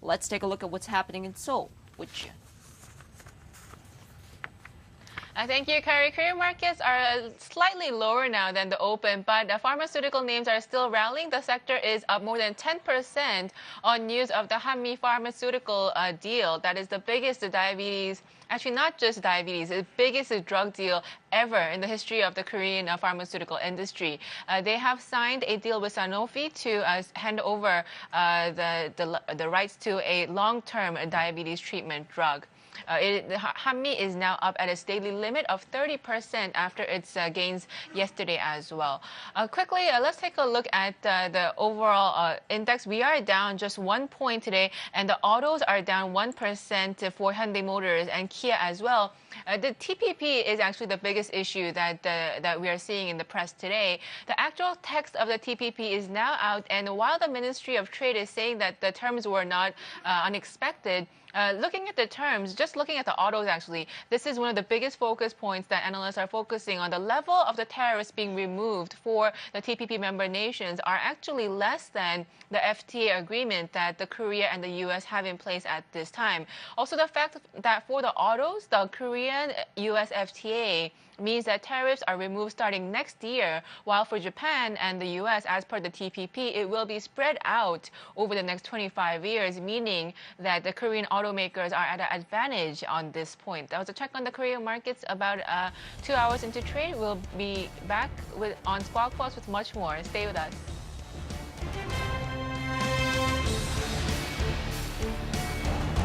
Let's take a look at what's happening in Seoul with Joon. Thank you, Carrie. Korean markets are slightly lower now than the open, but the pharmaceutical names are still rallying. The sector is up more than 10% on news of the Hanmi Pharmaceutical deal. That is the biggest diabetes, actually not just diabetes, the biggest drug deal ever in the history of the Korean pharmaceutical industry. They have signed a deal with Sanofi to hand over the rights to a long-term diabetes treatment drug. Hanmi is now up at its daily limit of 30% after its gains yesterday as well. Quickly, let's take a look at the overall index. We are down just 1 point today, and the autos are down 1% for Hyundai Motors and Kia as well. The TPP is actually the biggest issue that we are seeing in the press today. The actual text of the TPP is now out, and while the Ministry of Trade is saying that the terms were not unexpected, looking at the terms, just looking at the autos actually, this is one of the biggest focus points that analysts are focusing on. The level of the tariffs being removed for the TPP member nations are actually less than the FTA agreement that the Korea and the US have in place at this time. Also, the fact that for the autos, the Korean-US FTA means that tariffs are removed starting next year, while for Japan and the US, as per the TPP, it will be spread out over the next 25 years, meaning that the Korean automakers are at an advantage on this point. That was a check on the Korean markets about 2 hours into trade. We'll be back on Squawk Plus with much more. Stay with us.